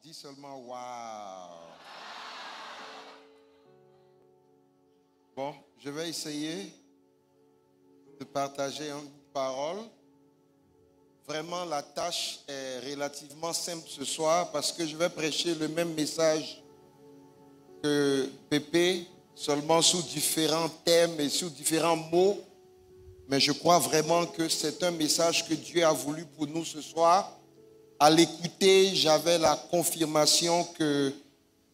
Dis seulement waouh. Bon, je vais essayer de partager une parole. Vraiment, la tâche est relativement simple ce soir parce que je vais prêcher le même message que Pépé, seulement sous différents thèmes et sous différents mots. Mais je crois vraiment que c'est un message que Dieu a voulu pour nous ce soir. À l'écouter, j'avais la confirmation que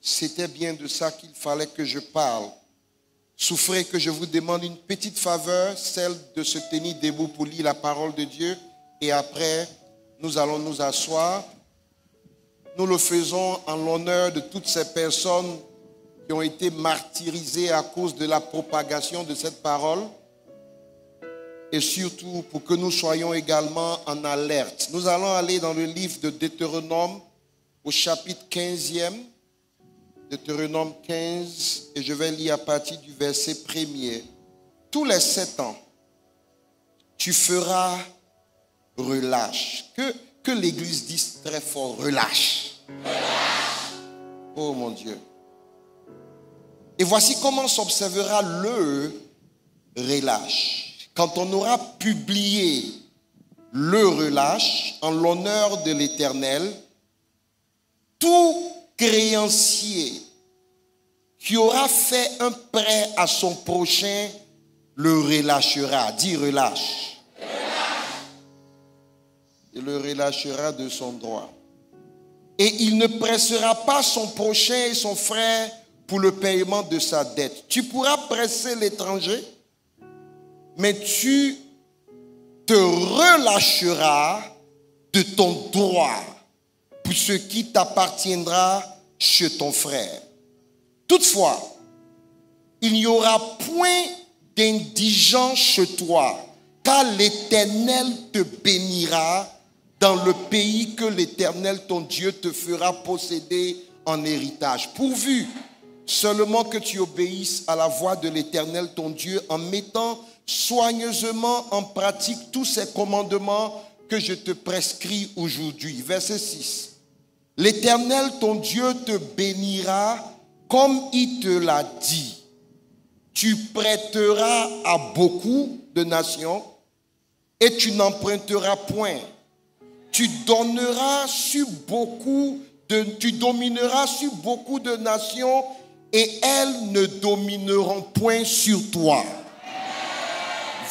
c'était bien de ça qu'il fallait que je parle. Souffrez que je vous demande une petite faveur, celle de se tenir debout pour lire la parole de Dieu. Et après, nous allons nous asseoir. Nous le faisons en l'honneur de toutes ces personnes qui ont été martyrisées à cause de la propagation de cette parole. Et surtout pour que nous soyons également en alerte. Nous allons aller dans le livre de Deutéronome au chapitre 15e. Deutéronome 15, et je vais lire à partir du verset 1er. Tous les 7 ans, tu feras relâche. Que l'Église dise très fort, relâche. Relâche. Oh mon Dieu. Et voici comment s'observera le relâche. Quand on aura publié le relâche en l'honneur de l'Éternel, tout créancier qui aura fait un prêt à son prochain le relâchera. Dis relâche. Relâche. Il le relâchera de son droit. Et il ne pressera pas son prochain et son frère pour le paiement de sa dette. Tu pourras presser l'étranger, mais tu te relâcheras de ton droit pour ce qui t'appartiendra chez ton frère. Toutefois, il n'y aura point d'indigent chez toi, car l'Éternel te bénira dans le pays que l'Éternel ton Dieu te fera posséder en héritage. Pourvu seulement que tu obéisses à la voix de l'Éternel ton Dieu en mettant soigneusement en pratique tous ces commandements que je te prescris aujourd'hui. Verset 6. L'Éternel ton Dieu te bénira comme il te l'a dit. Tu prêteras à beaucoup de nations et tu n'emprunteras point. Tu domineras sur beaucoup de nations et elles ne domineront point sur toi.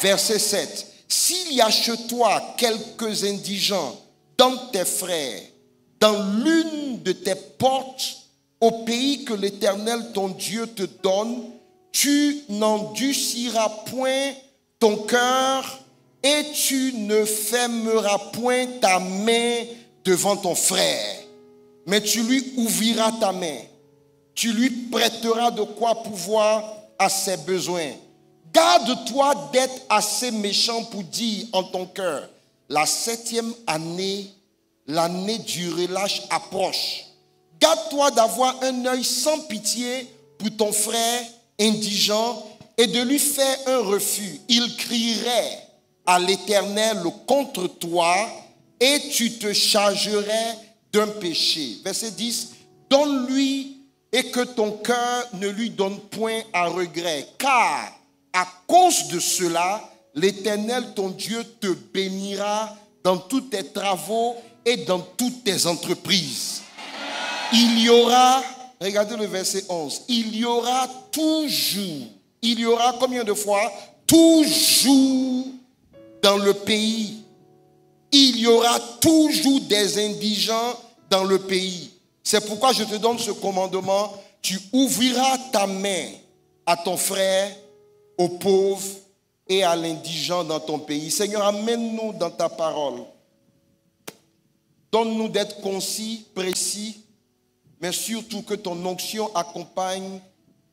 Verset 7. S'il y a chez toi quelques indigents dans tes frères, dans l'une de tes portes, au pays que l'Éternel ton Dieu te donne, tu n'endurciras point ton cœur et tu ne fermeras point ta main devant ton frère, mais tu lui ouvriras ta main. Tu lui prêteras de quoi pourvoir à ses besoins. Garde-toi d'être assez méchant pour dire en ton cœur, la 7e année, l'année du relâche approche. Garde-toi d'avoir un œil sans pitié pour ton frère indigent et de lui faire un refus. Il crierait à l'Éternel contre toi et tu te chargerais d'un péché. Verset 10. Donne-lui et que ton cœur ne lui donne point à regret, car à cause de cela, l'Éternel ton Dieu te bénira dans tous tes travaux et dans toutes tes entreprises. Il y aura, regardez le verset 11, il y aura combien de fois? Toujours dans le pays. Il y aura toujours des indigents dans le pays. C'est pourquoi je te donne ce commandement. Tu ouvriras ta main à ton frère, aux pauvres et à l'indigent dans ton pays. Seigneur, amène-nous dans ta parole. Donne-nous d'être concis, précis, mais surtout que ton onction accompagne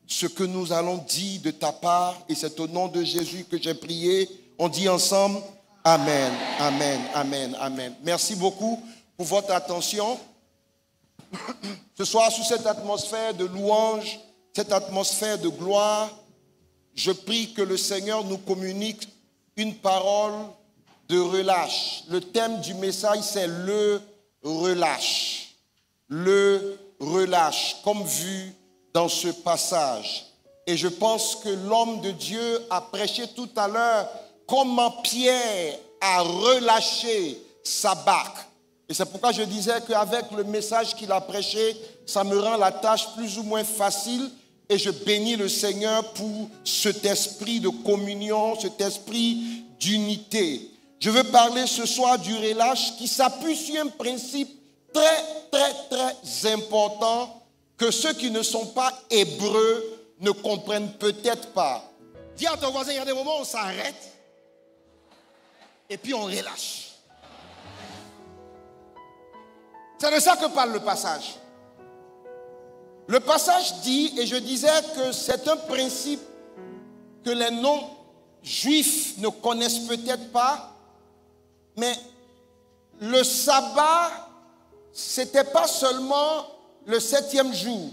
ce que nous allons dire de ta part. Et c'est au nom de Jésus que j'ai prié. On dit ensemble, Amen, Amen, Amen, Amen. Merci beaucoup pour votre attention. Ce soir, sous cette atmosphère de louange, cette atmosphère de gloire, je prie que le Seigneur nous communique une parole de relâche. Le thème du message, c'est le relâche. Le relâche comme vu dans ce passage. Et je pense que l'homme de Dieu a prêché tout à l'heure comment Pierre a relâché sa barque. Et c'est pourquoi je disais qu'avec le message qu'il a prêché, ça me rend la tâche plus ou moins facile. Et je bénis le Seigneur pour cet esprit de communion, cet esprit d'unité. Je veux parler ce soir du relâche qui s'appuie sur un principe très important que ceux qui ne sont pas hébreux ne comprennent peut-être pas. Dis à ton voisin, il y a des moments où on s'arrête et puis on relâche. C'est de ça que parle le passage. Le passage dit, et je disais que c'est un principe que les non-juifs ne connaissent peut-être pas, mais le sabbat, ce n'était pas seulement le 7e jour.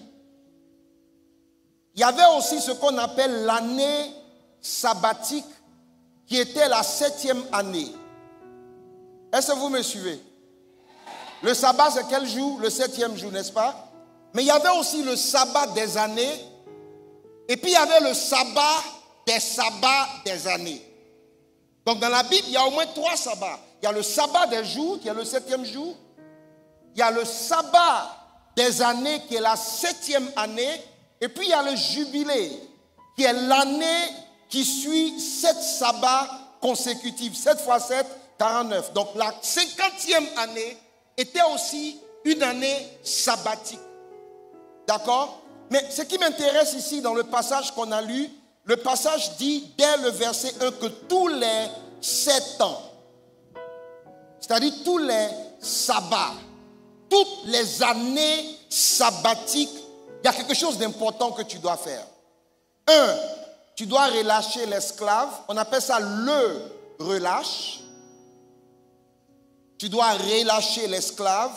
Il y avait aussi ce qu'on appelle l'année sabbatique, qui était la 7e année. Est-ce que vous me suivez? Le sabbat, c'est quel jour? Le 7e jour, n'est-ce pas? Mais il y avait aussi le sabbat des années, et puis il y avait le sabbat des sabbats des années. Donc dans la Bible, il y a au moins 3 sabbats. Il y a le sabbat des jours, qui est le 7e jour. Il y a le sabbat des années, qui est la 7e année. Et puis il y a le jubilé, qui est l'année qui suit 7 sabbats consécutifs. 7 fois 7, 49. Donc la 50e année était aussi une année sabbatique. D'accord? Mais ce qui m'intéresse ici dans le passage qu'on a lu, le passage dit dès le verset 1 que tous les 7 ans, c'est-à-dire tous les sabbats, toutes les années sabbatiques, il y a quelque chose d'important que tu dois faire. 1, tu dois relâcher l'esclave. On appelle ça le relâche. Tu dois relâcher l'esclave.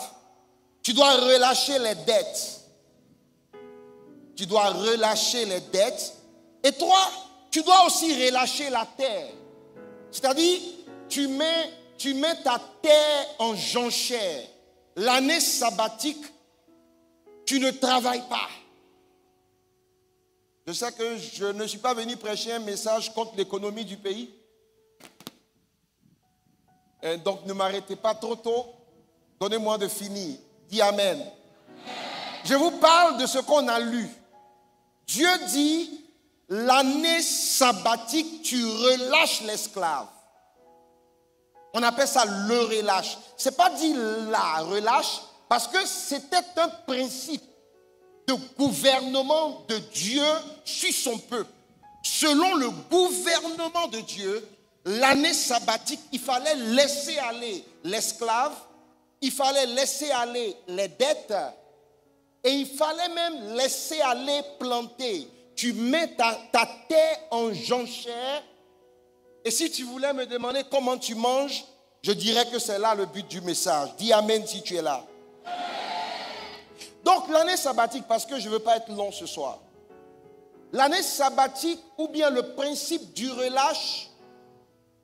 Tu dois relâcher les dettes. Tu dois relâcher les dettes. Et 3, tu dois aussi relâcher la terre. C'est-à-dire, tu mets ta terre en jonchère. L'année sabbatique, tu ne travailles pas. Je sais que je ne suis pas venu prêcher un message contre l'économie du pays. Et donc ne m'arrêtez pas trop tôt. Donnez-moi de finir. Dis Amen. Amen. Je vous parle de ce qu'on a lu. Dieu dit, l'année sabbatique, tu relâches l'esclave. On appelle ça le relâche. Ce n'est pas dit la relâche, parce que c'était un principe de gouvernement de Dieu sur son peuple. Selon le gouvernement de Dieu, l'année sabbatique, il fallait laisser aller l'esclave, il fallait laisser aller les dettes, et il fallait même laisser aller planter. Tu mets ta terre en jonchère, et si tu voulais me demander comment tu manges, je dirais que c'est là le but du message. Dis Amen si tu es là. Donc l'année sabbatique, parce que je ne veux pas être long ce soir. L'année sabbatique, ou bien le principe du relâche,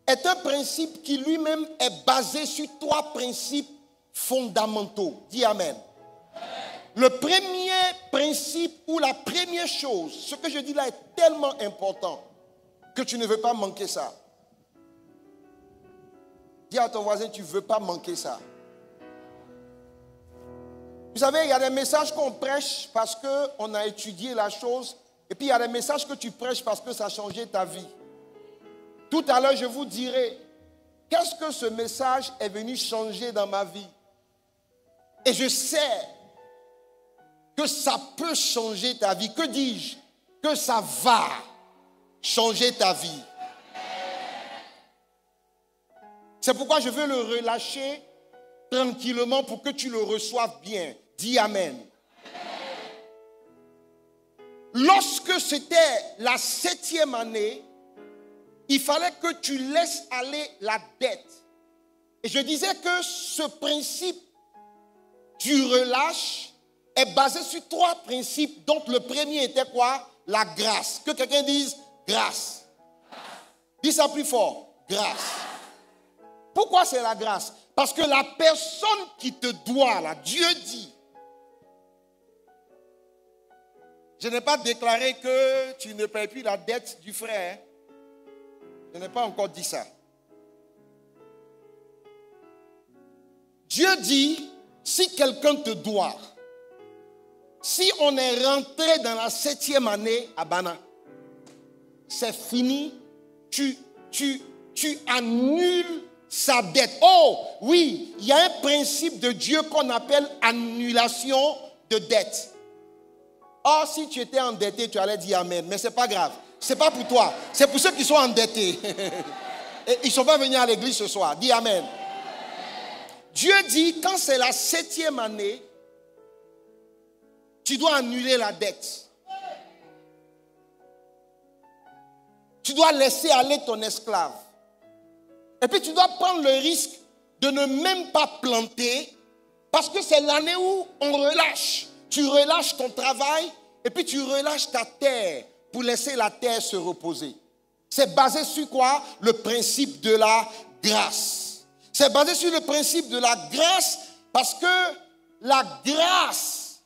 est un principe qui lui-même est basé sur 3 principes fondamentaux. Dis Amen. Le premier principe ou la première chose, ce que je dis là est tellement important que tu ne veux pas manquer ça. Dis à ton voisin, tu ne veux pas manquer ça. Vous savez, il y a des messages qu'on prêche parce qu'on a étudié la chose. Et puis il y a des messages que tu prêches parce que ça a changé ta vie. Tout à l'heure, je vous dirai, qu'est-ce que ce message est venu changer dans ma vie? Et je sais que ça peut changer ta vie. Que dis-je? Que ça va changer ta vie. C'est pourquoi je veux le relâcher tranquillement pour que tu le reçoives bien. Dis Amen. Lorsque c'était la 7e année, il fallait que tu laisses aller la dette. Et je disais que ce principe du relâche est basé sur 3 principes, dont le premier était quoi? La grâce. Que quelqu'un dise grâce. Dis ça plus fort. Grâce. Pourquoi c'est la grâce? Parce que la personne qui te doit, là, Dieu dit, Je n'ai pas déclaré que tu ne payes plus la dette du frère. Je n'ai pas encore dit ça. Dieu dit, si quelqu'un te doit, si on est rentré dans la 7e année à Bana, c'est fini, tu annules sa dette. Oh, oui, il y a un principe de Dieu qu'on appelle annulation de dette. Oh, si tu étais endetté, tu allais dire Amen, mais ce n'est pas grave. Ce n'est pas pour toi, c'est pour ceux qui sont endettés. Et ils ne sont pas venus à l'église ce soir. Dis Amen. Dieu dit, quand c'est la 7e année, tu dois annuler la dette. Tu dois laisser aller ton esclave. Et puis tu dois prendre le risque de ne même pas planter, parce que c'est l'année où on relâche. Tu relâches ton travail et puis tu relâches ta terre pour laisser la terre se reposer. C'est basé sur quoi? Le principe de la grâce. C'est basé sur le principe de la grâce, parce que la grâce,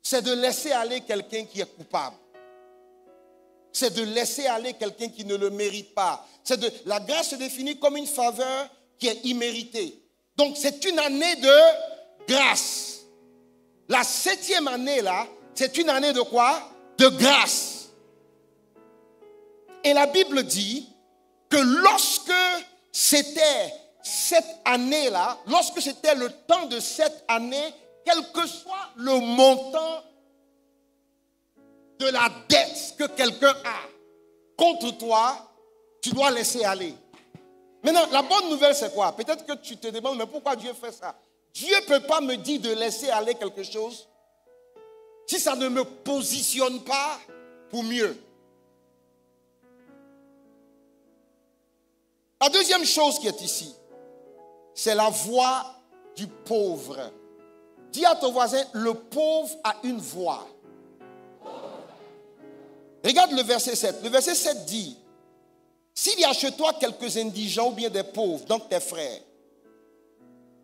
c'est de laisser aller quelqu'un qui est coupable. C'est de laisser aller quelqu'un qui ne le mérite pas. La grâce se définit comme une faveur qui est imméritée. Donc c'est une année de grâce. La 7e année là, c'est une année de quoi? De grâce. Et la Bible dit que lorsque c'était cette année-là, lorsque c'était le temps de cette année, quel que soit le montant de la dette que quelqu'un a contre toi, tu dois laisser aller. Maintenant, la bonne nouvelle, c'est quoi? Peut-être que tu te demandes, mais pourquoi Dieu fait ça? Dieu ne peut pas me dire de laisser aller quelque chose si ça ne me positionne pas pour mieux. La deuxième chose qui est ici, c'est la voix du pauvre. Dis à ton voisin, le pauvre a une voix. Regarde le verset 7. Le verset 7 dit, s'il y a chez toi quelques indigents ou bien des pauvres, donc tes frères,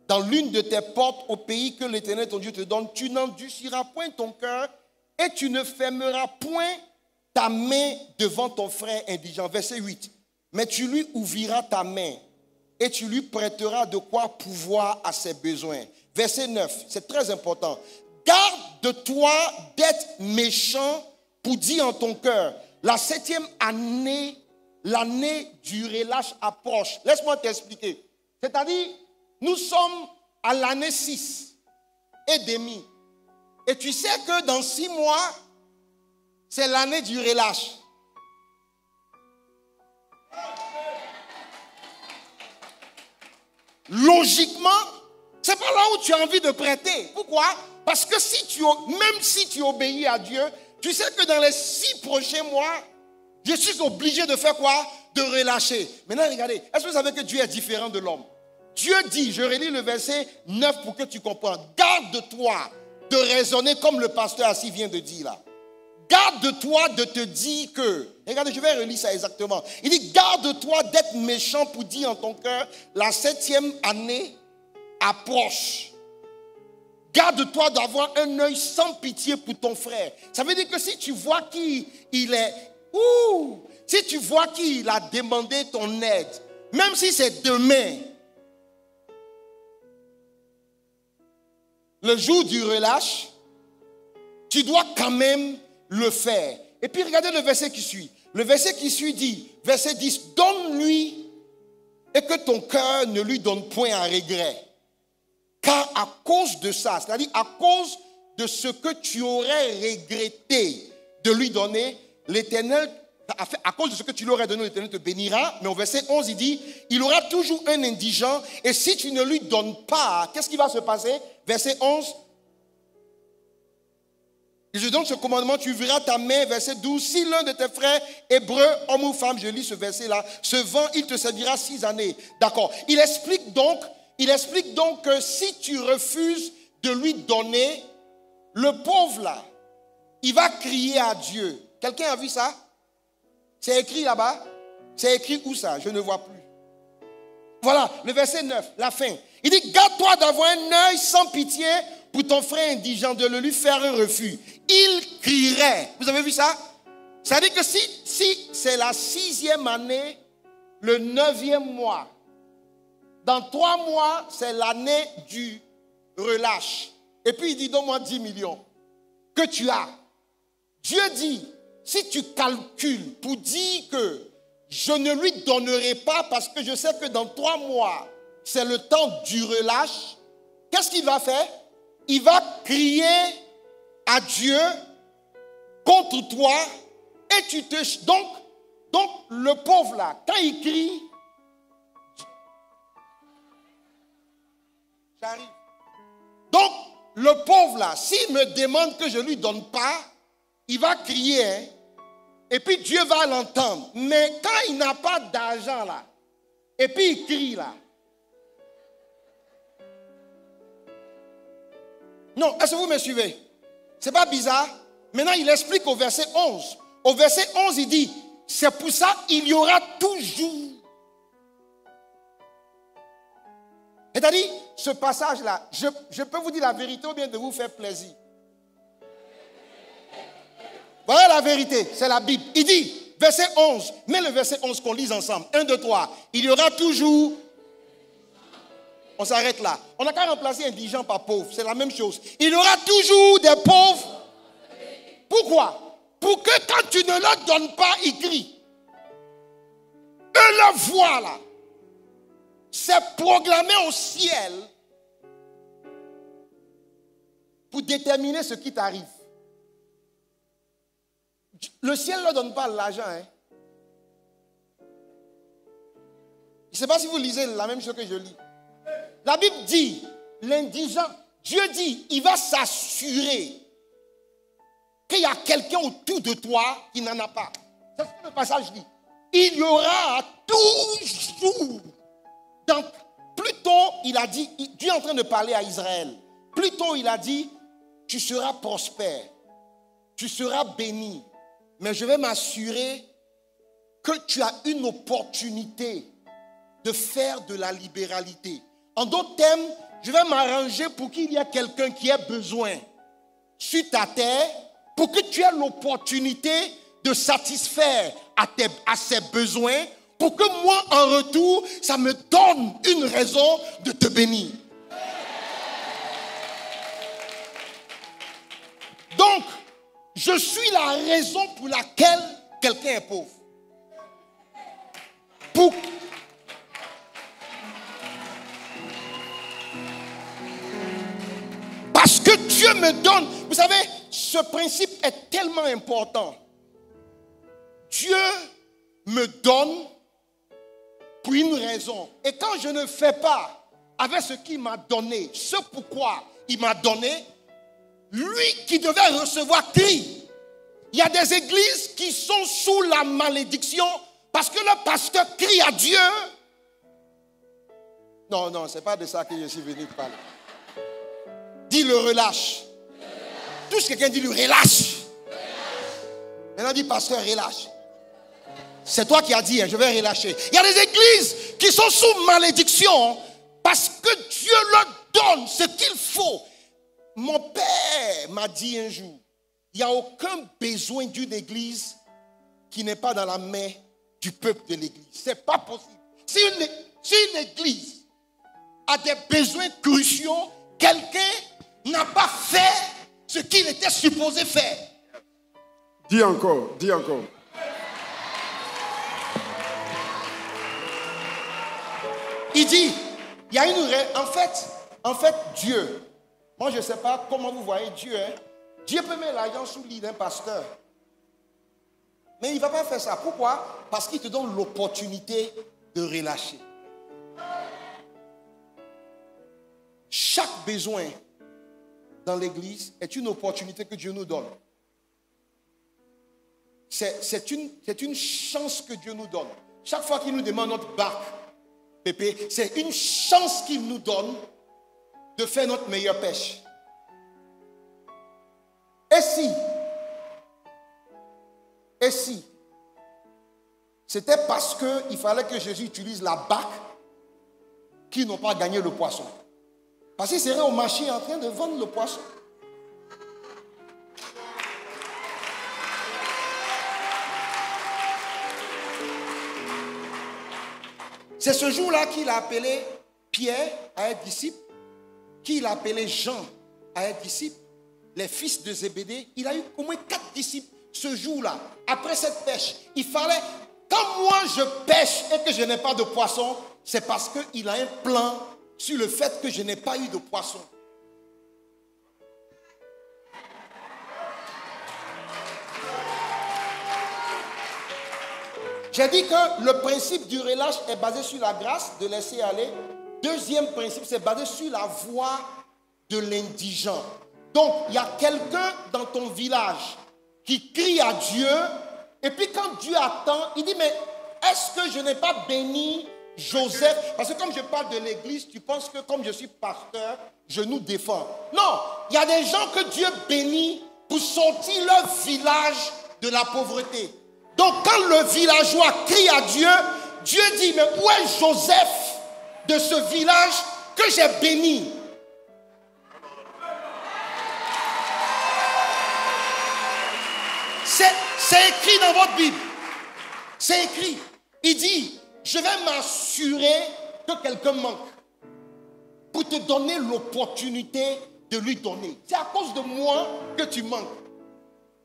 dans l'une de tes portes au pays que l'Éternel ton Dieu te donne, tu n'endurciras point ton cœur et tu ne fermeras point ta main devant ton frère indigent. Verset 8. Mais tu lui ouvriras ta main et tu lui prêteras de quoi pouvoir à ses besoins. Verset 9, c'est très important. Garde de toi d'être méchant pour dire en ton cœur, la 7e année, l'année du relâche approche. Laisse-moi t'expliquer. C'est-à-dire, nous sommes à l'année 6 et demi. Et tu sais que dans 6 mois, c'est l'année du relâche. Logiquement, c'est pas là où tu as envie de prêter. Pourquoi? Parce que même si tu obéis à Dieu, tu sais que dans les 6 prochains mois, je suis obligé de faire quoi? De relâcher. Maintenant, regardez, est-ce que vous savez que Dieu est différent de l'homme? Dieu dit, je relis le verset 9 pour que tu comprennes. Garde-toi de raisonner comme le pasteur assis vient de dire là. Garde-toi de te dire que, regardez, je vais relire ça exactement. Il dit, garde-toi d'être méchant pour dire en ton cœur, la 7e année approche. Garde-toi d'avoir un œil sans pitié pour ton frère. Ça veut dire que si tu vois qu'il est, si tu vois qu'il a demandé ton aide, même si c'est demain, le jour du relâche, tu dois quand même le faire. Et puis regardez le verset qui suit. Le verset qui suit dit, verset 10, donne-lui et que ton cœur ne lui donne point un regret. Car à cause de ça, c'est-à-dire à cause de ce que tu aurais regretté de lui donner, l'Éternel, à cause de ce que tu lui aurais donné, l'Éternel te bénira. Mais au verset 11, il dit, il aura toujours un indigent et si tu ne lui donnes pas, qu'est-ce qui va se passer? Verset 11, je donne ce commandement, tu ouvriras ta main, verset 12. Si l'un de tes frères hébreux, homme ou femme, je lis ce verset-là, se vend, il te servira 6 années. D'accord. Il explique donc que si tu refuses de lui donner, le pauvre là, il va crier à Dieu. Quelqu'un a vu ça? C'est écrit là-bas? C'est écrit où ça? Je ne vois plus. Voilà, le verset 9, la fin. Il dit, garde-toi d'avoir un œil sans pitié pour ton frère indigent de le lui faire un refus, il crierait. Vous avez vu ça? Ça veut dire que si c'est la 6e année, le 9e mois, dans 3 mois, c'est l'année du relâche. Et puis il dit, donne-moi 10 millions que tu as. Dieu dit, si tu calcules pour dire que je ne lui donnerai pas parce que je sais que dans 3 mois, c'est le temps du relâche, qu'est-ce qu'il va faire? Il va crier à Dieu contre toi et tu te... Donc le pauvre là, quand il crie, j'arrive. Donc, le pauvre là, s'il me demande que je ne lui donne pas, il va crier, hein, et puis Dieu va l'entendre. Mais quand il n'a pas d'argent là, et puis il crie là. Non, est-ce que vous me suivez? C'est pas bizarre? Maintenant, il explique au verset 11. Au verset 11, il dit, c'est pour ça il y aura toujours. C'est-à-dire, ce passage-là, je peux vous dire la vérité ou bien de vous faire plaisir. Voilà la vérité, c'est la Bible. Il dit, verset 11, mets le verset 11 qu'on lise ensemble. 1, 2, 3. Il y aura toujours... On s'arrête là. On n'a qu'à remplacer indigent par pauvre. C'est la même chose. Il y aura toujours des pauvres. Pourquoi? Pour que quand tu ne leur donnes pas, ils crient. Eux le voient là. C'est proclamé au ciel pour déterminer ce qui t'arrive. Le ciel ne leur donne pas l'argent. Hein. Je ne sais pas si vous lisez la même chose que je lis. La Bible dit, l'indigent, Dieu dit, il va s'assurer qu'il y a quelqu'un autour de toi qui n'en a pas. C'est ce que le passage dit. Il y aura toujours. Donc, plutôt, il a dit, Dieu est en train de parler à Israël. Plutôt, il a dit, tu seras prospère, tu seras béni, mais je vais m'assurer que tu as une opportunité de faire de la libéralité. En d'autres termes, je vais m'arranger pour qu'il y ait quelqu'un qui ait besoin sur ta terre, pour que tu aies l'opportunité de satisfaire à ses besoins, pour que moi, en retour, ça me donne une raison de te bénir. Donc, je suis la raison pour laquelle quelqu'un est pauvre. Parce que Dieu me donne. Vous savez, ce principe est tellement important. Dieu me donne pour une raison. Et quand je ne fais pas avec ce qu'il m'a donné, ce pourquoi il m'a donné, lui qui devait recevoir crie. Il y a des églises qui sont sous la malédiction parce que le pasteur crie à Dieu. Non, ce n'est pas de ça que je suis venu parler. Dis le relâche. Touche quelqu'un, dit le relâche. Maintenant, dit pasteur, relâche. C'est toi qui as dit, hein, je vais relâcher. Il y a des églises qui sont sous malédiction parce que Dieu leur donne ce qu'il faut. Mon père m'a dit un jour, il n'y a aucun besoin d'une église qui n'est pas dans la main du peuple de l'église. Ce n'est pas possible. Si une église a des besoins cruciaux, quelqu'un n'a pas fait ce qu'il était supposé faire. Dis encore, dis encore. Il dit, il y a en fait, Dieu, moi je ne sais pas comment vous voyez Dieu, hein? Dieu peut mettre l'argent sous l'île d'un pasteur. Mais il ne va pas faire ça. Pourquoi? Parce qu'il te donne l'opportunité de relâcher. Chaque besoin dans l'église est une opportunité que Dieu nous donne. C'est une chance que Dieu nous donne. Chaque fois qu'il nous demande notre barque, Pépé, c'est une chance qu'il nous donne de faire notre meilleure pêche. Et si c'était parce qu'il fallait que Jésus utilise la barque qu'ils n'ont pas gagné le poisson. Parce qu'il serait au marché en train de vendre le poisson. C'est ce jour-là qu'il a appelé Pierre à être disciple, qu'il a appelé Jean à être disciple, les fils de Zébédée. Il a eu au moins 4 disciples ce jour-là. Après cette pêche, il fallait, quand moi je pêche et que je n'ai pas de poisson, c'est parce qu'il a un plan sur le fait que je n'ai pas eu de poisson. J'ai dit que le principe du relâche est basé sur la grâce, de laisser aller. Deuxième principe, c'est basé sur la voix de l'indigent. Donc, il y a quelqu'un dans ton village qui crie à Dieu. Et puis quand Dieu attend, il dit, mais est-ce que je n'ai pas béni Joseph? Parce que comme je parle de l'église, tu penses que comme je suis pasteur, je nous défends. Non, il y a des gens que Dieu bénit pour sortir leur village de la pauvreté. Donc quand le villageois crie à Dieu, Dieu dit, mais où est Joseph de ce village que j'ai béni? C'est écrit dans votre Bible. C'est écrit. Il dit, je vais m'assurer que quelqu'un manque pour te donner l'opportunité de lui donner. C'est à cause de moi que tu manques.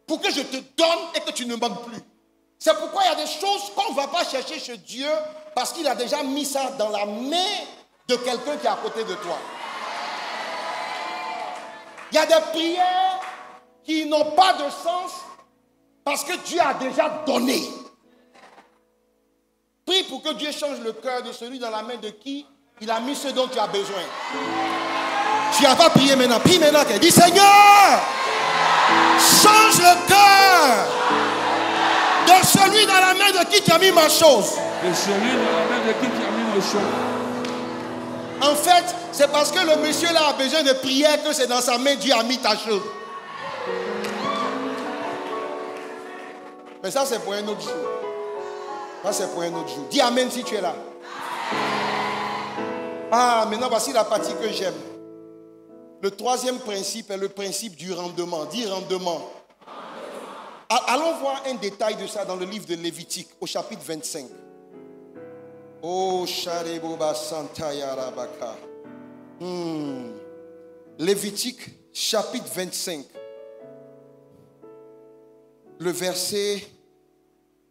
Pour que je te donne et que tu ne manques plus. C'est pourquoi il y a des choses qu'on ne va pas chercher chez Dieu parce qu'il a déjà mis ça dans la main de quelqu'un qui est à côté de toi. Il y a des prières qui n'ont pas de sens parce que Dieu a déjà donné. Prie pour que Dieu change le cœur de celui dans la main de qui il a mis ce dont tu as besoin. Tu n'as pas prié maintenant. Prie maintenant. Dis Seigneur, change le cœur de celui dans la main de qui tu as mis ma chose. De celui dans la main de qui tu as mis ma chose. En fait, c'est parce que le monsieur là a besoin de prière que c'est dans sa main Dieu a mis ta chose. Mais ça c'est pour un autre jour. Ça c'est pour un autre jour. Dis Amen si tu es là. Ah, maintenant voici la partie que j'aime. Le troisième principe est le principe du rendement. Dis rendement. Allons voir un détail de ça dans le livre de Lévitique, au chapitre 25. Oh, Shareboba Santaya Rabaka. Lévitique, chapitre 25. Le verset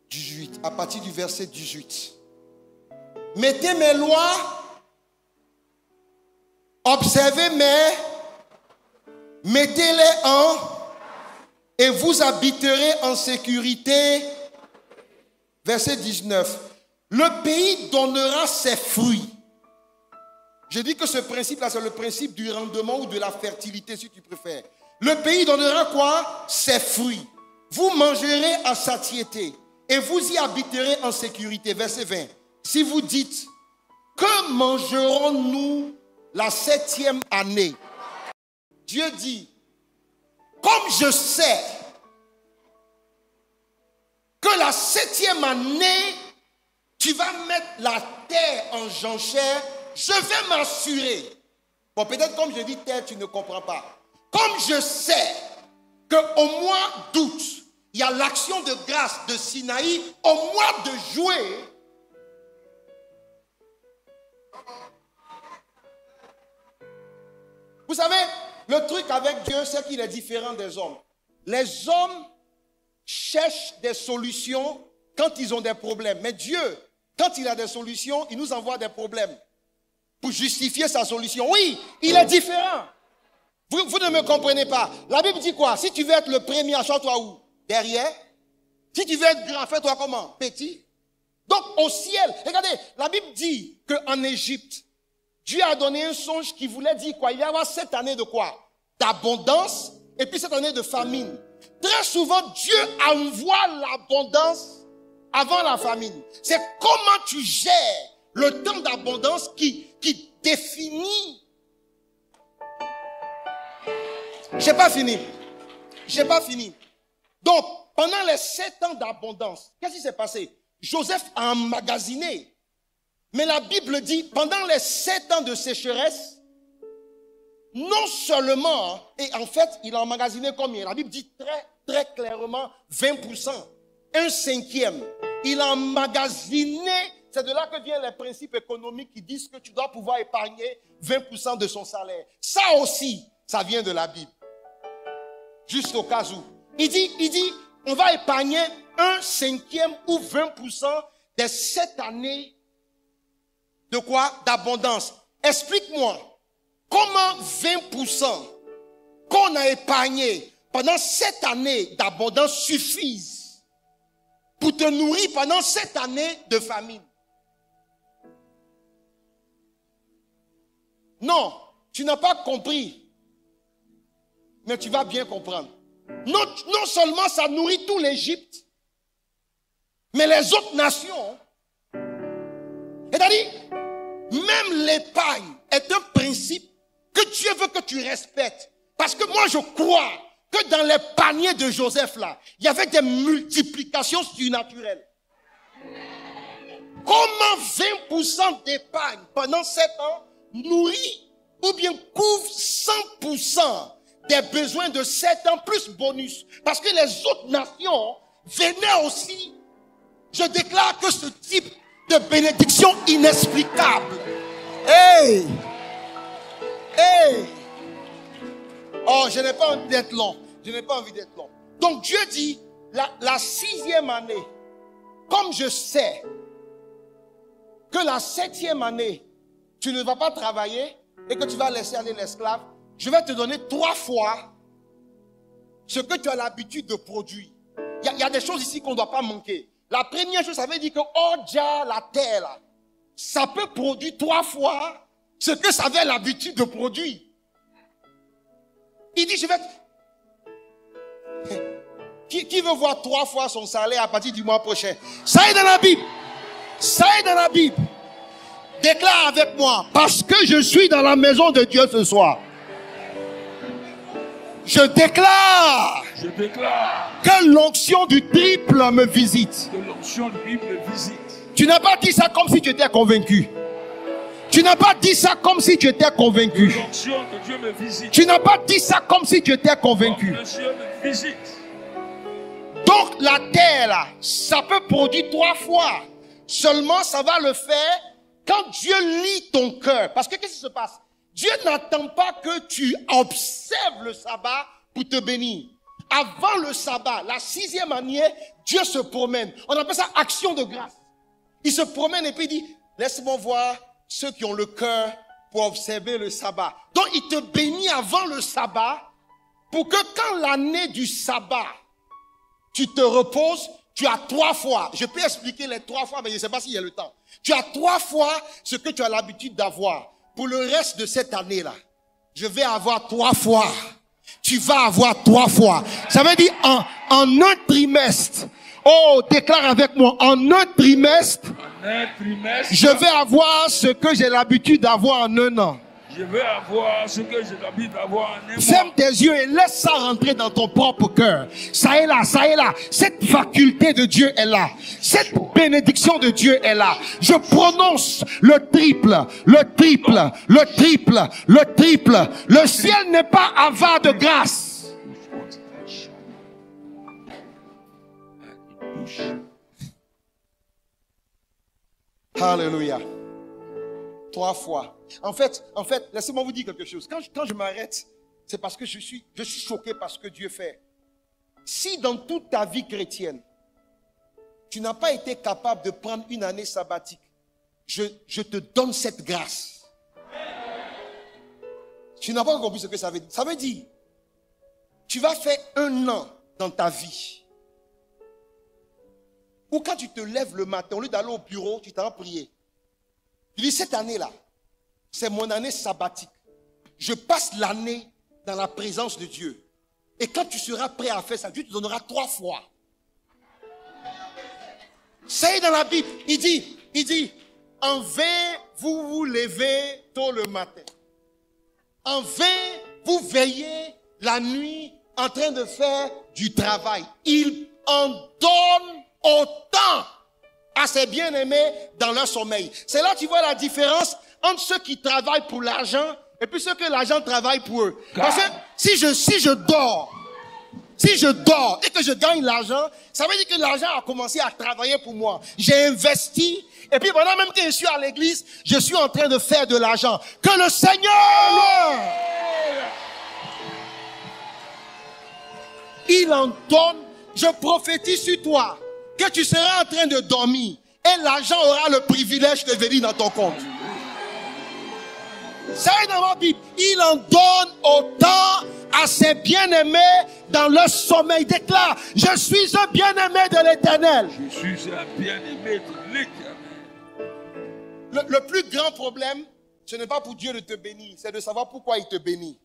18. À partir du verset 18. Mettez mes lois, observez mettez-les en, et vous habiterez en sécurité. Verset 19. Le pays donnera ses fruits. Je dis que ce principe-là, c'est le principe du rendement ou de la fertilité, si tu préfères. Le pays donnera quoi? Ses fruits. Vous mangerez à satiété et vous y habiterez en sécurité. Verset 20. Si vous dites, que mangerons-nous la 7e année? Dieu dit, comme je sais que la 7e année, tu vas mettre la terre en jonchère, je vais m'assurer. Bon, peut-être comme je dis terre, tu ne comprends pas. Comme je sais qu'au mois d'août, il y a l'action de grâce de Sinaï, au mois de juillet, vous savez, le truc avec Dieu, c'est qu'il est différent des hommes. Les hommes cherchent des solutions quand ils ont des problèmes. Mais Dieu, quand il a des solutions, il nous envoie des problèmes pour justifier sa solution. Oui, il est différent. Vous ne me comprenez pas. La Bible dit quoi? Si tu veux être le premier, achète-toi où? Derrière. Si tu veux être grand, fais-toi comment? Petit. Donc au ciel, regardez, la Bible dit qu'en Égypte, Dieu a donné un songe qui voulait dire quoi? Il y a 7 années de quoi? D'abondance et puis 7 années de famine. Très souvent, Dieu envoie l'abondance avant la famine. C'est comment tu gères le temps d'abondance qui définit. J'ai pas fini. Donc, pendant les 7 ans d'abondance, qu'est-ce qui s'est passé? Joseph a emmagasiné. Mais la Bible dit, pendant les 7 ans de sécheresse, non seulement, et en fait, il a emmagasiné combien? La Bible dit très, très clairement 20%. Un cinquième. Il a emmagasiné, c'est de là que viennent les principes économiques qui disent que tu dois pouvoir épargner 20% de son salaire. Ça aussi, ça vient de la Bible. Juste au cas où. Il dit, on va épargner un cinquième ou 20% des 7 années de quoi? D'abondance. Explique-moi, comment 20% qu'on a épargné pendant 7 années d'abondance suffisent pour te nourrir pendant 7 années de famine? Non, tu n'as pas compris, mais tu vas bien comprendre. Non seulement ça nourrit tout l'Égypte, mais les autres nations. C'est-à-dire, même l'épargne est un principe que Dieu veut que tu respectes. Parce que moi je crois que dans les paniers de Joseph là, il y avait des multiplications surnaturelles. Comment 20% d'épargne pendant 7 ans nourrit ou bien couvre 100% des besoins de 7 ans plus bonus? Parce que les autres nations venaient aussi. Je déclare que ce type de bénédiction inexplicable. Hey! Hey! Oh, je n'ai pas envie d'être long. Je n'ai pas envie d'être long. Donc Dieu dit, la 6e année, comme je sais que la 7e année, tu ne vas pas travailler et que tu vas laisser aller l'esclave, je vais te donner 3 fois ce que tu as l'habitude de produire. Il y a des choses ici qu'on ne doit pas manquer. La première chose, ça veut dire que déjà la terre, là, ça peut produire 3 fois ce que ça avait l'habitude de produire. Il dit, je vais... Qui veut voir 3 fois son salaire à partir du mois prochain? Ça est dans la Bible. Ça est dans la Bible. Déclare avec moi, parce que je suis dans la maison de Dieu ce soir. Je déclare que l'onction du triple me visite. Que l'onction du triple me visite. Tu n'as pas dit ça comme si tu étais convaincu. Tu n'as pas dit ça comme si tu étais convaincu. L'onction de Dieu me visite. Tu n'as pas dit ça comme si tu étais convaincu. L'onction me visite. Donc la terre là, ça peut produire 3 fois. Seulement ça va le faire quand Dieu lit ton cœur. Parce que qu'est-ce qui se passe? Dieu n'attend pas que tu observes le sabbat pour te bénir. Avant le sabbat, la 6e année, Dieu se promène. On appelle ça action de grâce. Il se promène et puis il dit, laisse-moi voir ceux qui ont le cœur pour observer le sabbat. Donc il te bénit avant le sabbat pour que quand l'année du sabbat, tu te reposes, tu as 3 fois. Je peux expliquer les 3 fois, mais je ne sais pas s'il y a le temps. Tu as 3 fois ce que tu as l'habitude d'avoir. Pour le reste de cette année-là, je vais avoir 3 fois. Tu vas avoir 3 fois. Ça veut dire en un trimestre. Oh, déclare avec moi. En un trimestre, je vais avoir ce que j'ai l'habitude d'avoir en un an. Je vais avoir ce que j'ai l'habitude d'avoir en un mois. Ferme tes yeux et laisse ça rentrer dans ton propre cœur. Ça est là, ça est là. Cette faculté de Dieu est là. Cette bénédiction de Dieu est là. Je prononce le triple, le triple, le triple, le triple. Le ciel n'est pas avare de grâce. Alléluia. 3 fois. En fait, laissez-moi vous dire quelque chose. Quand je m'arrête, c'est parce que je suis choqué par ce que Dieu fait. Si dans toute ta vie chrétienne, tu n'as pas été capable de prendre une année sabbatique, je te donne cette grâce. Tu n'as pas compris ce que ça veut dire. Ça veut dire, tu vas faire 1 an dans ta vie. Ou quand tu te lèves le matin, au lieu d'aller au bureau, tu t'en prier. Tu dis, cette année-là, c'est mon année sabbatique. Je passe l'année dans la présence de Dieu. Et quand tu seras prêt à faire ça, Dieu te donnera 3 fois. C'est dans la Bible. Il dit, en vain, vous vous levez tôt le matin. En vain, vous veillez la nuit en train de faire du travail. Il en donne autant à ses bien-aimés dans leur sommeil. C'est là que tu vois la différence entre ceux qui travaillent pour l'argent Et puis ceux que l'argent travaille pour eux. Parce que si je dors et que je gagne l'argent, ça veut dire que l'argent a commencé à travailler pour moi. J'ai investi. Et puis pendant même que je suis à l'église, je suis en train de faire de l'argent. Que le Seigneur, il en donne. Je prophétise sur toi que tu seras en train de dormir. Et l'argent aura le privilège de venir dans ton compte. Ça est dans ma Bible. Il en donne autant à ses bien-aimés dans leur sommeil. Déclare, je suis un bien-aimé de l'Éternel. Je suis un bien-aimé de l'Éternel. Le plus grand problème, ce n'est pas pour Dieu de te bénir, c'est de savoir pourquoi il te bénit.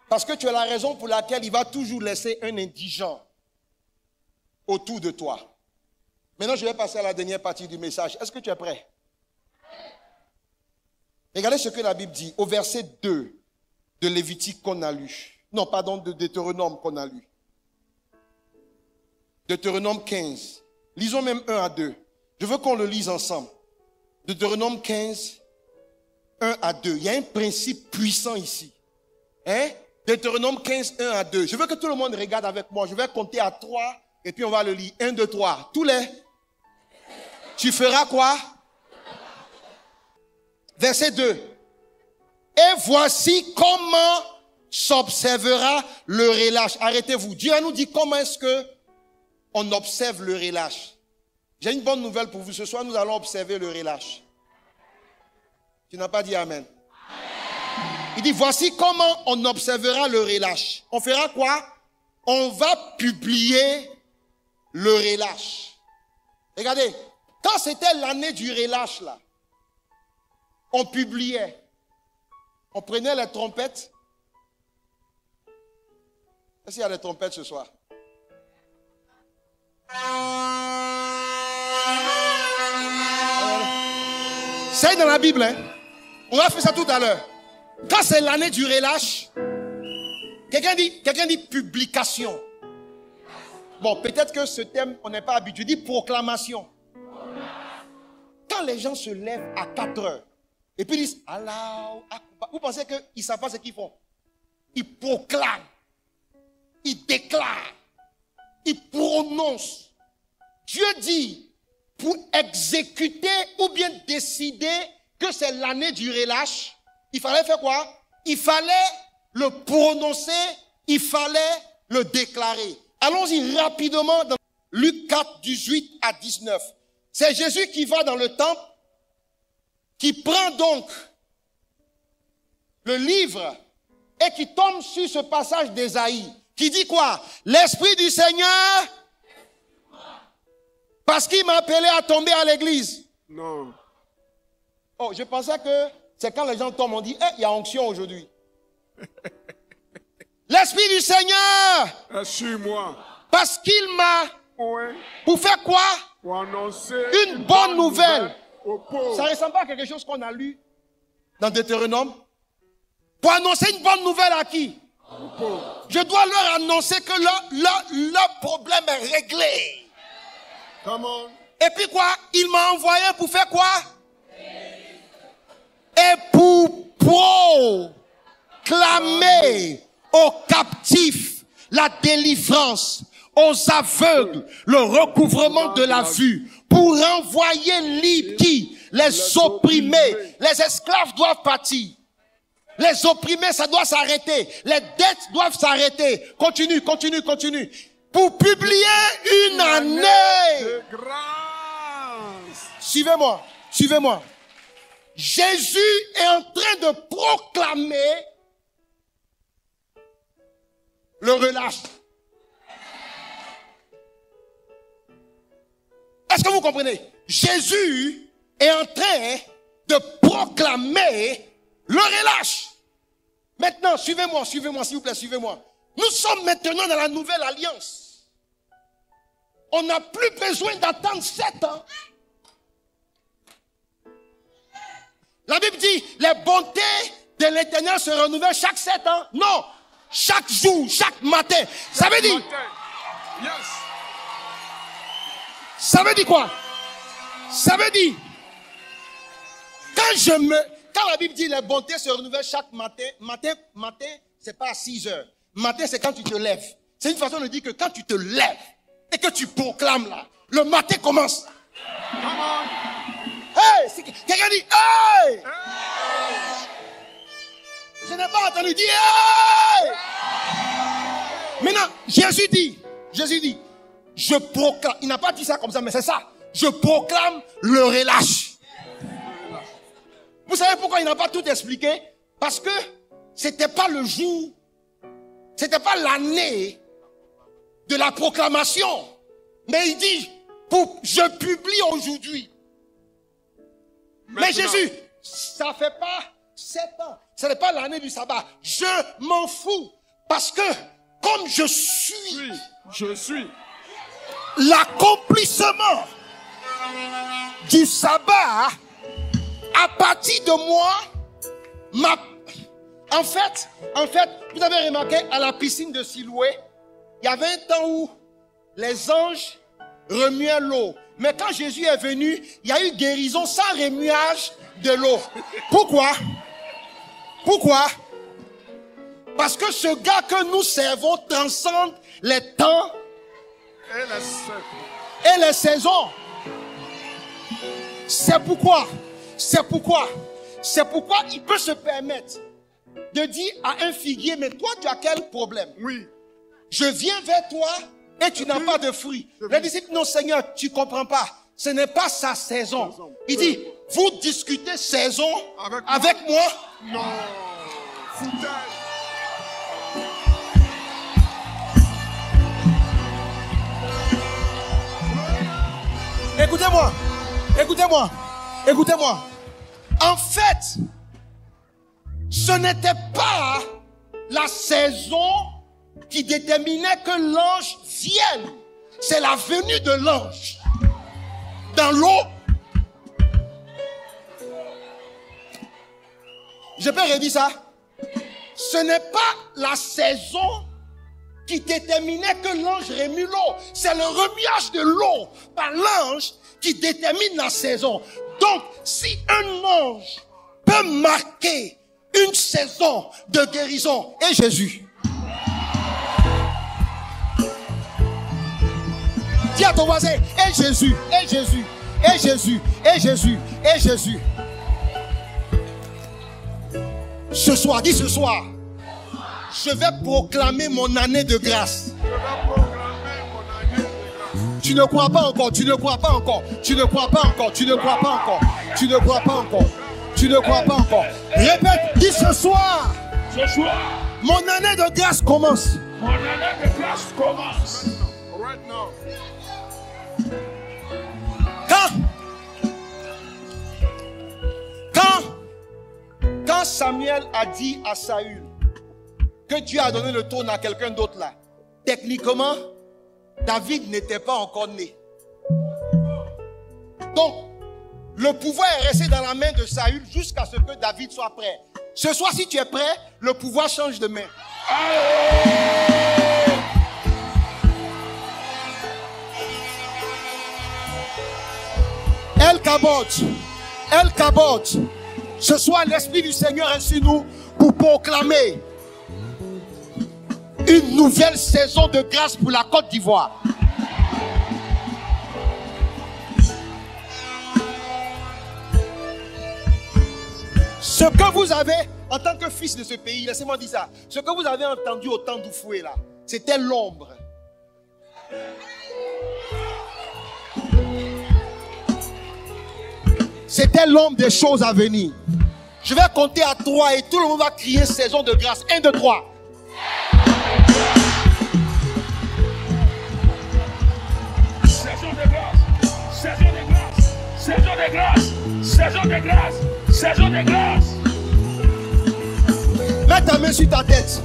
Parce que tu as la raison pour laquelle il va toujours laisser un indigent autour de toi. Maintenant, je vais passer à la dernière partie du message. Est-ce que tu es prêt? Regardez ce que la Bible dit au verset 2 de Lévitique qu'on a lu. Non, pardon, de Deutéronome qu'on a lu. Deutéronome 15. Lisons même 1 à 2. Je veux qu'on le lise ensemble. Deutéronome 15, 1 à 2. Il y a un principe puissant ici. Hein? Deutéronome 15, 1 à 2. Je veux que tout le monde regarde avec moi. Je vais compter à 3 et puis on va le lire. 1, 2, 3. Tous les... Tu feras quoi? Verset 2. Et voici comment s'observera le relâche. Arrêtez-vous. Dieu nous dit comment est-ce que on observe le relâche. J'ai une bonne nouvelle pour vous. Ce soir, nous allons observer le relâche. Tu n'as pas dit amen. Il dit, voici comment on observera le relâche. On fera quoi? On va publier le relâche. Regardez, quand c'était l'année du relâche, là, on publiait. On prenait les trompettes. Est-ce qu'il y a des trompettes ce soir? C'est dans la Bible, hein? On a fait ça tout à l'heure. Quand c'est l'année du relâche, quelqu'un dit publication. Bon, peut-être que ce thème, on n'est pas habitué. Dit proclamation. Quand les gens se lèvent à 4 heures, et puis ils disent, Allah, vous pensez qu'ils ne savent pas ce qu'ils font? Ils proclament, ils déclarent, ils prononcent. Dieu dit, pour exécuter ou bien décider que c'est l'année du relâche, il fallait faire quoi? Il fallait le prononcer, il fallait le déclarer. Allons-y rapidement dans Luc 4, 18 à 19. C'est Jésus qui va dans le temple, qui prend donc le livre et qui tombe sur ce passage d'Ésaïe, qui dit quoi? L'Esprit du Seigneur, parce qu'il m'a appelé à tomber à l'église. Non. Oh, je pensais que c'est quand les gens tombent, on dit, il y a onction aujourd'hui. L'Esprit du Seigneur, Suis-moi. parce qu'il m'a, Ouais. pour faire quoi? Pour annoncer Une bonne nouvelle. aux pauvres. Ça ne ressemble pas à quelque chose qu'on a lu dans Deutéronome. Pour annoncer une bonne nouvelle à qui? Je dois leur annoncer que leur problème est réglé. Come on. Et puis quoi? Il m'a envoyé pour faire quoi? Et pour proclamer aux captifs la délivrance, aux aveugles le recouvrement de la vue, pour renvoyer libres qui? Les opprimés. Les esclaves doivent partir. Les opprimés, ça doit s'arrêter. Les dettes doivent s'arrêter. Continue. Pour publier une année. De grâce. Suivez-moi. Jésus est en train de proclamer le relâche. Est-ce que vous comprenez? Jésus est en train de proclamer le relâche. Maintenant, suivez-moi, s'il vous plaît, suivez-moi. Nous sommes maintenant dans la nouvelle alliance. On n'a plus besoin d'attendre 7 ans. La Bible dit, les bontés de l'Éternel se renouvellent chaque 7 ans. Non, chaque jour, chaque matin. Ça veut dire, Yes. ça veut dire quoi? Ça veut dire, quand quand la Bible dit les bontés se renouvellent chaque matin, c'est pas à 6 heures. Matin, c'est quand tu te lèves. C'est une façon de dire que quand tu te lèves et que tu proclames là, le matin commence. Come on. Hey! Quelqu'un dit hey! Je n'ai pas entendu dire hey! Maintenant, Jésus dit, je proclame. Il n'a pas dit ça comme ça, mais c'est ça. Je proclame le relâche. Vous savez pourquoi il n'a pas tout expliqué? Parce que c'était pas le jour, c'était pas l'année de la proclamation. Mais il dit, je publie aujourd'hui. Mais Jésus, ça fait pas 7 ans. Ce n'est pas l'année du sabbat. Je m'en fous. Parce que, comme je suis l'accomplissement du sabbat, à partir de moi, en fait, vous avez remarqué à la piscine de Siloué, il y avait un temps où les anges remuaient l'eau. Mais quand Jésus est venu, il y a eu guérison sans remuage de l'eau. Pourquoi? Parce que ce gars que nous servons transcende les temps et les saisons. C'est pourquoi il peut se permettre de dire à un figuier, mais toi tu as quel problème? Oui. Je viens vers toi et tu n'as pas de fruits. Les disciples, non Seigneur, tu comprends pas. Ce n'est pas sa saison. Il dit, vous discutez saison avec moi? Non. Foutage. Écoutez-moi. En fait, ce n'était pas la saison qui déterminait que l'ange vienne. C'est la venue de l'ange dans l'eau. Je peux redire ça? Ce n'est pas la saison qui déterminait que l'ange remue l'eau. C'est le remuage de l'eau par l'ange qui détermine la saison. Donc, si un ange peut marquer une saison de guérison, et Jésus. Dis à ton voisin, et Jésus, et Jésus, et Jésus, et Jésus, et Jésus. Ce soir, dis ce soir, je vais proclamer mon année de grâce. Tu ne crois pas encore, tu ne crois pas encore, tu ne crois pas encore, tu ne crois pas encore, tu ne crois pas encore, tu ne crois pas encore. Répète, dis ce soir, mon année de grâce commence. Mon année de grâce commence. Right now. Quand Samuel a dit à Saül que Dieu a donné le trône à quelqu'un d'autre là, techniquement, David n'était pas encore né. Donc, le pouvoir est resté dans la main de Saül jusqu'à ce que David soit prêt. Ce soir, si tu es prêt, le pouvoir change de main. El Kabot. Ce soir, l'Esprit du Seigneur est sur nous pour proclamer une nouvelle saison de grâce pour la Côte d'Ivoire. Ce que vous avez en tant que fils de ce pays, laissez-moi dire ça, ce que vous avez entendu au temps d'Oufoué là, c'était l'ombre. C'était l'ombre des choses à venir. Je vais compter à 3 et tout le monde va crier saison de grâce. 1, 2, 3. Saison de grâce, saison de grâce, saison de grâce, saison de grâce, saison de grâce. Mets ta main sur ta tête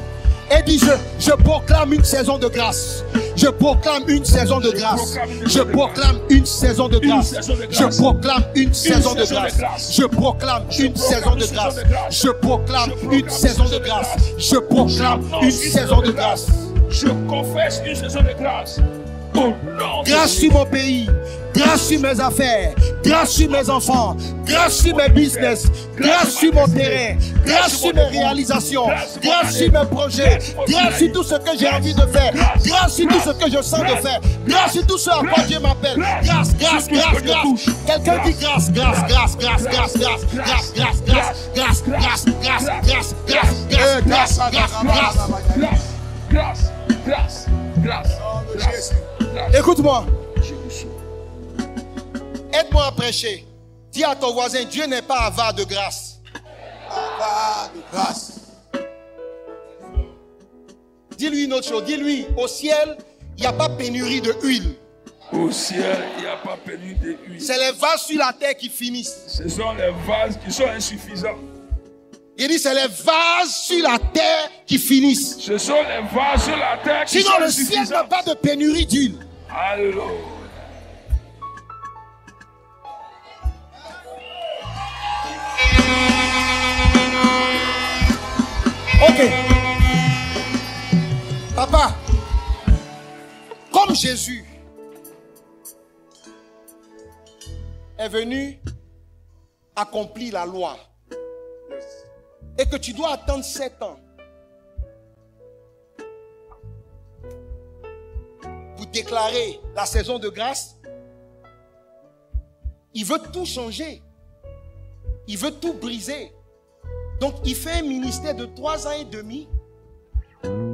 et dis je proclame une saison de grâce. Je proclame une saison de grâce. Je proclame une saison de grâce. Je proclame une saison de grâce. Je proclame une saison de grâce. Je proclame une saison de grâce. Je proclame une saison de grâce. Je confesse une saison de grâce. Grâce sur mon pays, grâce sur mes affaires, grâce sur mes enfants, grâce sur mes business, grâce sur mon terrain, grâce sur mes réalisations, grâce sur mes projets, grâce sur tout ce que j'ai envie de faire, grâce sur tout ce que je sens de faire, grâce sur tout ce à quoi Dieu m'appelle. Grâce, grâce, grâce, grâce. Quelqu'un dit grâce, grâce, grâce, grâce, grâce, grâce, grâce, grâce, grâce, grâce, grâce, grâce, grâce, grâce, Grâce, grâce, grâce, grâce. Écoute-moi. Aide-moi à prêcher. Dis à ton voisin, Dieu n'est pas avare de grâce. Avare de grâce. Dis-lui une autre chose. Dis-lui, au ciel, il n'y a pas pénurie de huile. Au ciel, il n'y a pas pénurie d'huile. C'est les vases sur la terre qui finissent. Ce sont les vases qui sont insuffisants. Il dit, c'est les vases sur la terre qui finissent. Ce sont les vases sur la terre qui Sinon, sont le ciel insuffisants. n'a pas de pénurie d'huile. Alléluia. Ok. Papa, comme Jésus est venu accomplir la loi et que tu dois attendre 7 ans pour déclarer la saison de grâce, il veut tout changer. Il veut tout briser. Donc, il fait un ministère de 3 ans et demi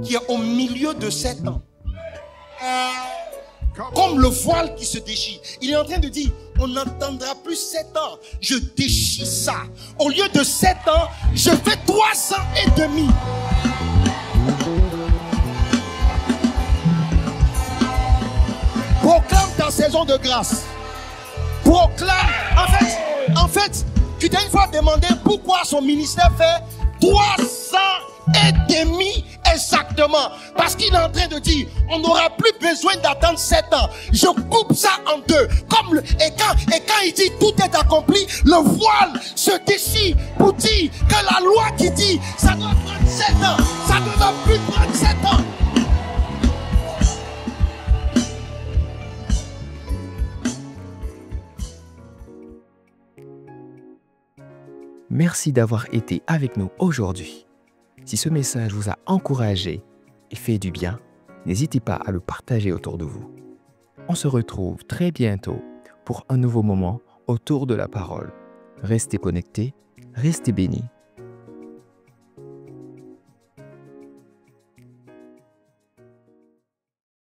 qui est au milieu de 7 ans. Comme le voile qui se déchire. Il est en train de dire, on n'attendra plus 7 ans. Je déchire ça. Au lieu de 7 ans, je fais 3 ans et demi. Proclame ta saison de grâce. Proclame. En fait, tu t'es une fois demandé pourquoi son ministère fait 3 ans et demi exactement. Parce qu'il est en train de dire, on n'aura plus besoin d'attendre 7 ans. Je coupe ça en deux. Et quand il dit tout est accompli, le voile se déchire pour dire que la loi qui dit ça doit prendre 7 ans, ça ne doit plus prendre 7 ans. Merci d'avoir été avec nous aujourd'hui. Si ce message vous a encouragé et fait du bien, n'hésitez pas à le partager autour de vous. On se retrouve très bientôt pour un nouveau moment autour de la parole. Restez connectés, restez bénis.